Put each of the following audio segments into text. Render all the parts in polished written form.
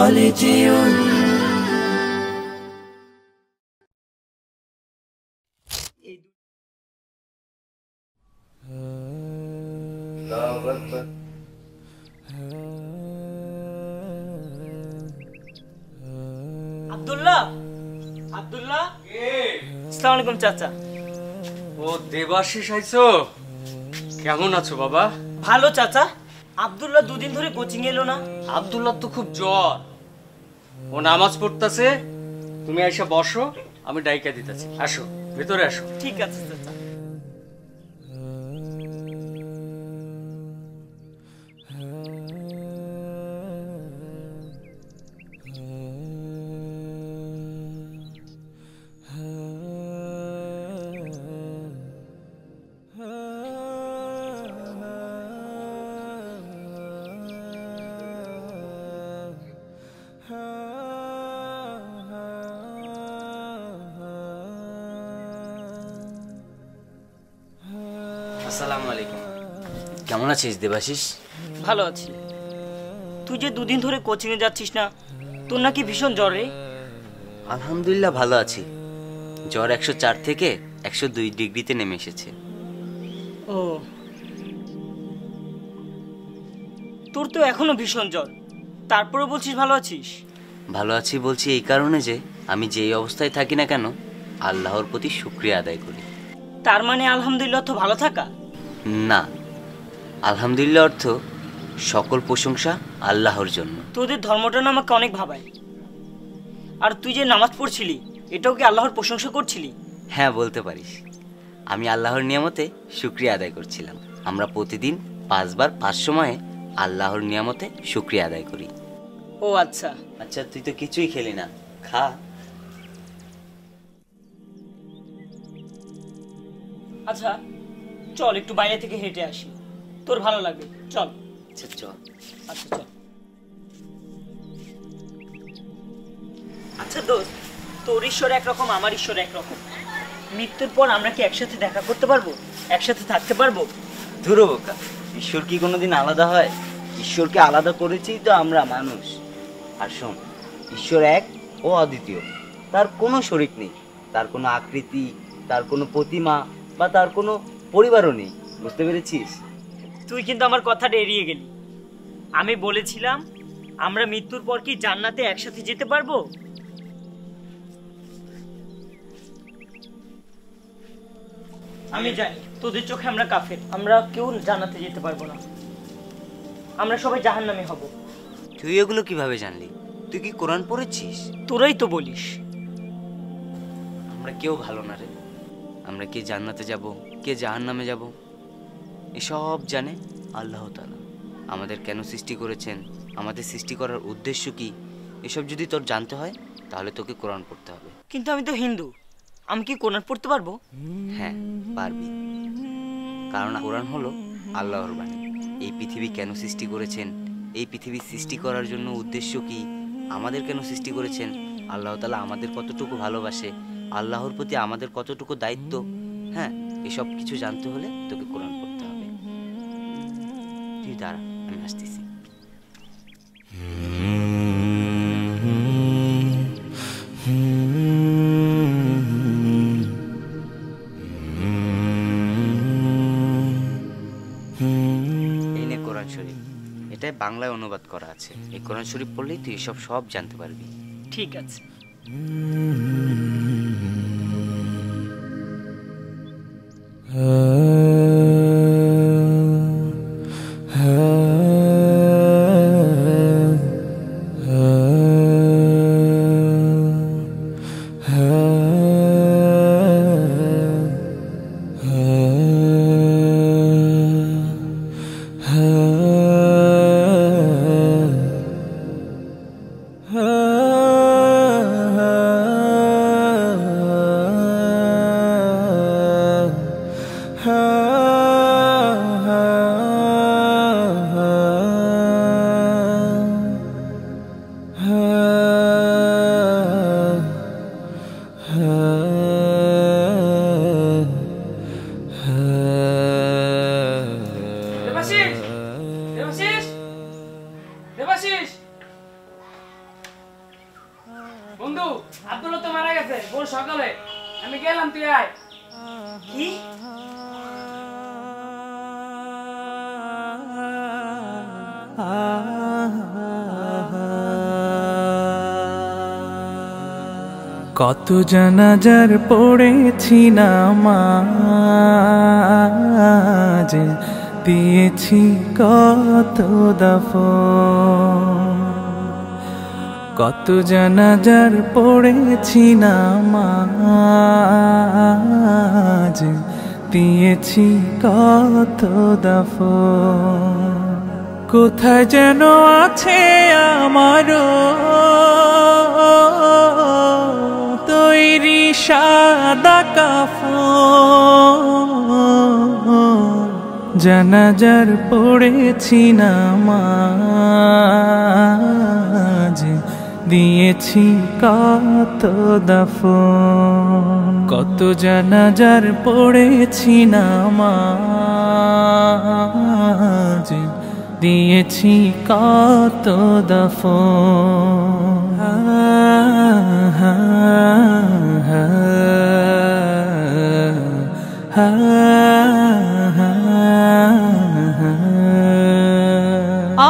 خالدي আব্দুল্লাহ, আব্দুল্লাহ, আসসালামু আলাইকুম চাচা। ও দেবাশিস আইছো, কেমন আছো বাবা? ভালো চাচা। আব্দুল্লাহ দুদিন ধরে কোচিং এলো না। আব্দুল্লাহ তো খুব জ্বর, ও নামাজ পড়তেছে। তুমি এসে বসো, আমি ডাইকা দিতেছি। আসো, ভেতরে আসো। ঠিক আছে চাচা। আসসালামু আলাইকুম। কেমন আছিস দেবাশিস? ভালো আছি। তুই যে দুদিন ধরে কোচিং এ যাচ্ছিস না, তোর নাকি ভীষণ জ্বর রে? আলহামদুলিল্লাহ ভালো আছি। জ্বর 104 থেকে 102 ডিগ্রিতে নেমে এসেছে। ও, তোর তো এখনো ভীষণ জ্বর, তারপরে বলছিস ভালো আছিস? ভালো আছি বলছি এই কারণে যে আমি যেই অবস্থায় থাকি না কেন আল্লাহর প্রতি শুকরিয়া আদায় করি। তার মানে আলহামদুলিল্লাহ তো ভালো থাকা না, আলহামদুলিল্লাহ অর্থ সকল প্রশংসা আল্লাহর জন্য। তোদের ধর্মটা না আমাকে অনেক ভাবায়। আর তুই যে নামাজ পড়ছিলি, এটাও কি আল্লাহর প্রশংসা করছিলি? হ্যাঁ বলতে পারিস। আমি আল্লাহর নিয়ামতে শুকরিয়া আদায় করছিলাম। আমরা প্রতিদিন 5 বার 5 সময়ে আল্লাহর নিয়ামতে শুকরিয়া আদায় করি। ও আচ্ছা। আচ্ছা, তুই তো কিছুই খেলি না, খা। আচ্ছা চল একটু বাইরে থেকে হেঁটে আসি, তোর ভালো লাগবে। চল। আচ্ছা চল। আচ্ছা চল। আচ্ছা দোস্ত, তোর ঈশ্বর একরকম, আমার ঈশ্বর একরকম। মৃত্যুর পর আমরা কি একসাথে দেখা করতে পারবো, একসাথে থাকতে পারবো? ধুরো বোকা, ঈশ্বর কি কোনোদিন আলাদা হয়? ঈশ্বরকে আলাদা করেছি তো আমরা মানুষ। আর শোন, ঈশ্বর এক ও অদ্বিতীয়, তার কোনো শরিক নেই, তার কোনো আকৃতি, তার কোনো প্রতিমা বা তার কোনো পরিবারও নেই। বুঝতে পেরেছিস? তুই কিন্তু আমার কথাটা এড়িয়ে গেলি। আমি বলেছিলাম আমরা মৃত্যুর পর কি জান্নাতে একসাথে যেতে পারবো। আমি জানি তোদের চোখে আমরা কাফের, আমরা কেউ জান্নাতে যেতে পারবো না, আমরা সবাই জাহান্নামে হব। তুই এগুলো কিভাবে জানলি? তুই কি কোরআন পড়েছিস? তোরাই তো বলিস। আমরা কেউ ভালো না রে। আমরা কে জান্নাতে যাব, কে জাহান্নামে যাব, এসব জানে আল্লাহ তাআলা। আমাদের কেন সৃষ্টি করেছেন, আমাদের সৃষ্টি করার উদ্দেশ্য কি, এসব যদি তোর জানতে হয় তাহলে তোকে কোরআন পড়তে হবে। কিন্তু আমি তো হিন্দু, আমি কি কোরআন পড়তে পারবো? হ্যাঁ পারবি, কারণ কোরআন হলো আল্লাহর বাণী। এই পৃথিবী কেন সৃষ্টি করেছেন, এই পৃথিবী সৃষ্টি করার জন্য উদ্দেশ্য কি, আমাদের কেন সৃষ্টি করেছেন, আল্লাহ তাআলা আমাদের কতটুকু ভালোবাসে, আল্লাহর প্রতি আমাদের কতটুকু দায়িত্ব, হ্যাঁ এসব কিছু জানতে হলে তোকে কোরআন পড়তে হবে। তুই দাঁড়া, আমি আসতেছি। এই নে কোরআন শরীফ, এটাই বাংলায় অনুবাদ করা আছে। এই কোরআন শরীফ পড়লেই তুই এসব সব জানতে পারবি। ঠিক আছে। বন্ধু আব্দুল্লাহ তো মারা গেছে ভোর সকালে, আমি গেলাম, তুই আয়। কি? কত জানাজার পড়েছি নামাজ, দিয়েছি কত দাফন। কত জানাজার পড়েছি নামাজ, দিয়েছি কত দাফন। কোথায় যেন আছে আমারও তৈরি সাদা কাফন, জানাজার পড়েছি নামাজ, দিয়েছি কত দাফন। কত জানাজার পড়েছি নামাজ, দিয়েছি কত দাফন।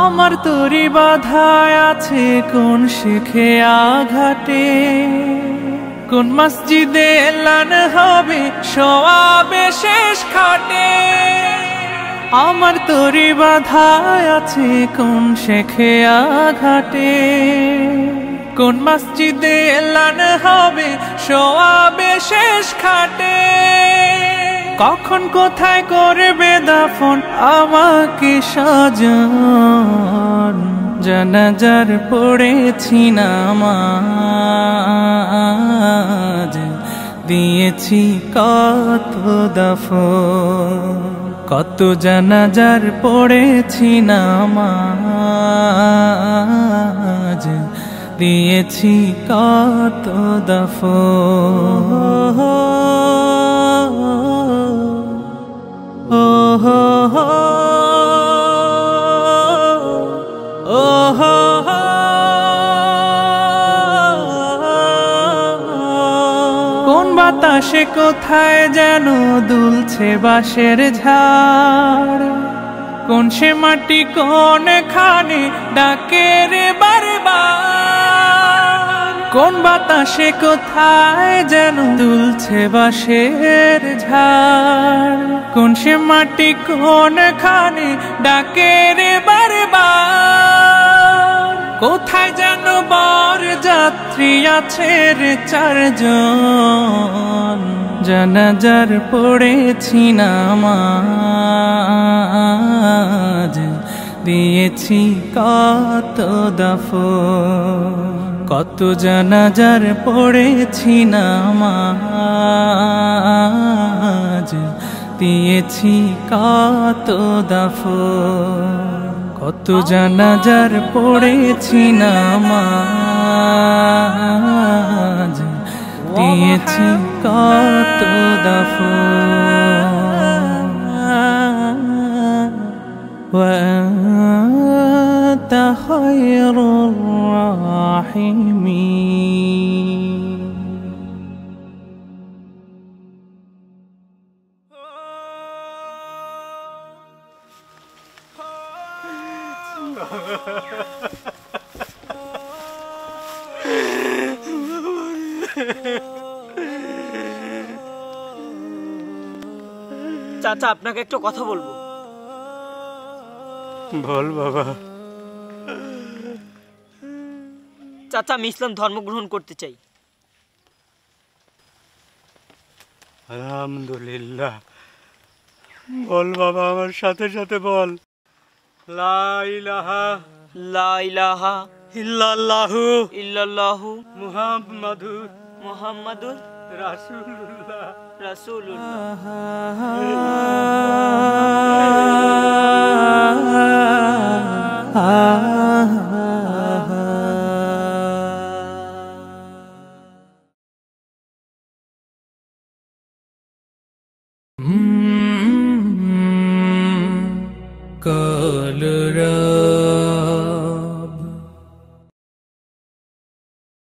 আমার তরি বাধায় আছে কোন শিখে আঘাটে, কোন মসজিদে এলান হবে সওয়াবে শেষ খাটে। আমার তরি বাধায় আছে কোন শেখে আঘাটে, কোন মসজিদে এলান হবে সওয়াবে শেষ খাটে। কখন কোথায় করবে দাফন আমাকে সাজান, জানাজার পড়েছি নামাজ, দিয়েছি কত দাফন। কত জানাজার পড়েছি নামাজ, দিয়েছি কত দাফন। ও হো হো, ও হো হো, কোন বাতাসে কোথায় যেন দুলছে বাঁশের ঝাড়, কোন সে মাটি কোন খানে ডাকে রে বারবার। কোন বাতাসে কোথায় যেন দুলছে বাঁশের ঝাড়, কোন সে মাটি কোন খানে ডাকে রে বারবার। কোথায় যেন বর যাত্রী আছে রে চারজন, জানাজার পড়েছি নামাজ, দিয়েছি কত দাফন। কত জানাজার পড়েছি নামাজ, দিয়েছি কত দাফন। কত জানাজার পড়েছি নামাজ, দিয়েছি কত দাফন। وأنت خير الراحمين. চাচা, আপনাকে একটা কথা বলবো। বল বাবা। চাচা, আমি ইসলাম ধর্ম গ্রহণ করতে চাই। আলহামদুলিল্লাহ। বল বাবা, আমার সাথে সাথে বল। লা ইলাহা লা ইলাহা ইল্লাল্লাহু ইল্লাল্লাহু মুহাম্মাদুর মুহাম্মাদুর রাসূলুল্লাহ রাসূলুল্লাহ। ah